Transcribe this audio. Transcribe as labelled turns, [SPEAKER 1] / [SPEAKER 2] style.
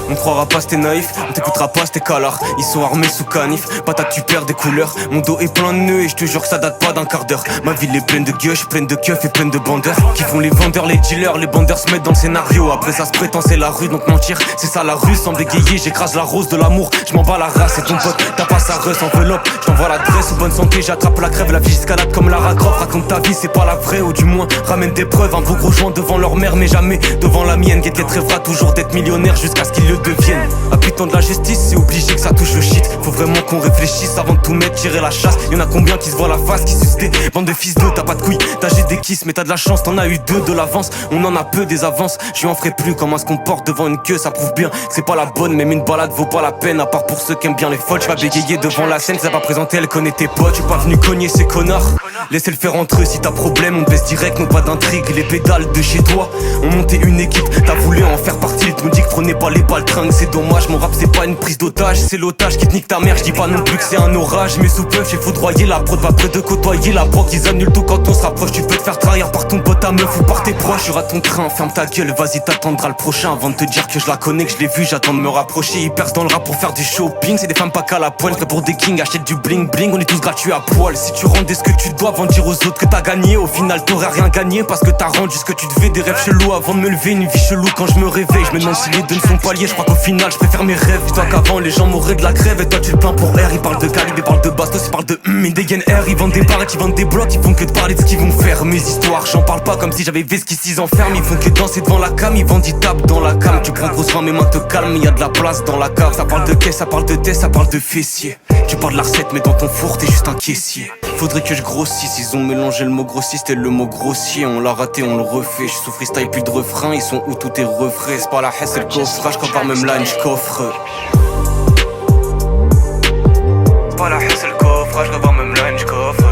[SPEAKER 1] On croira pas c'était naïf, on t'écoutera pas c'était calard. Ils sont armés sous canif, patate tu perds des couleurs. Mon dos est plein de nœuds et je te jure que ça date pas d'un quart d'heure. Ma ville est pleine de gueuches, pleine de keufs et pleine de bandeurs. Qui font les vendeurs, les dealers, les bandeurs se mettent dans le scénario. Après ça se prétend c'est la rue donc mentir, c'est ça la rue. Sans bégayer j'écrase la rose de l'amour, je m'en bats la race. Et ton pote t'as pas sa reuse enveloppe, je t'envoie l'adresse. Ou bonne santé j'attrape la crève, la vie escalade comme Lara Croft. Raconte ta vie c'est pas la vraie ou du moins ramène des preuves. Un beau gros joint devant leur mère mais jamais devant la mienne. Guette rêvera toujours d'être millionnaire jusqu'à ce qu'ils le deviennent. Habitant de la justice, c'est obligé que ça touche le shit. Faut vraiment qu'on réfléchisse avant de tout mettre, tirer la chasse. Y'en a combien qui se voient la face, qui sucent des bandes de fils d'eux. T'as pas de couilles, t'as juste des kisses, mais t'as de la chance, t'en as eu deux de l'avance. On en a peu des avances, je lui en ferai plus. Comment se comporte devant une queue, ça prouve bien que c'est pas la bonne. Même une balade vaut pas la peine, à part pour ceux qui aiment bien les folles. Tu vas bégayer devant la scène, ça va présenter, elle connaît tes potes. Tu pas venu cogner ces connards, laissez le faire entre eux. Si t'as problème, on te baisse direct, non pas d'intrigue. Les pédales de chez toi, on montait une équipe, t'as voulu en faire partie. Tu nous dis que prenez pas les balles tringues, c'est dommage. Mon rap c'est pas une prise d'otage, c'est l'otage qui te nique ta mère. Je dis pas non plus que c'est un orage, mais sous peu j'ai foudroyé. La prod va près de côtoyer la proc, ils annulent tout quand on se rapproche. Tu peux te faire trahir par ton pote à meuf ou par tes proches. J'aurai ton train, ferme ta gueule, vas-y t'attendras le prochain. Avant de te dire que je la connais, que je l'ai vu, j'attends de me rapprocher. Ils percent dans le rap pour faire du shopping, c'est des femmes pas qu'à la poêle. Prêt pour des kings, achète du bling bling, on est tous gratuits à poil. Si tu rendais ce que tu dois avant de dire aux autres que t'as gagné, au final t'aurais rien gagné parce que t'as rendu ce que tu devais. Des rêves chelous avant de me lever, une vie chelou quand je me réveille. Je me demande si les deux ne sont pas liés, je crois qu'au final je préfère mes rêves. Dis-toi qu'avant les gens mourraient de la crève et toi tu le plains pour R. Ils parlent de calibre, ils parlent de bastos, ils parlent de ils dégainent R. Ils vendent des barrettes, ils vendent des blocs, ils font que de parler de ce qu'ils vont faire. Mes histoires, j'en parle pas comme si j'avais Veski 6 enferme. Ils font que danser devant la cam, ils vendent, ils tapent dans la cam. Tu prends grosse main, mes mains te calment, y a de la place dans la cave. Ça parle de caisse, ça parle de test, ça parle de fessier. Tu parles de la recette mais dans ton four t'es juste un caissier. Faudrait que je grossisse, ils ont mélangé le mot grossiste et le mot grossier. On l'a raté, on le refait, je sous freestyle plus de refrain. Ils sont où tout est refrais, c'est pas la haine c'est le coffre. Je compare même là, je coffre. Pas la haine c'est le coffre, je revois même là, je coffre.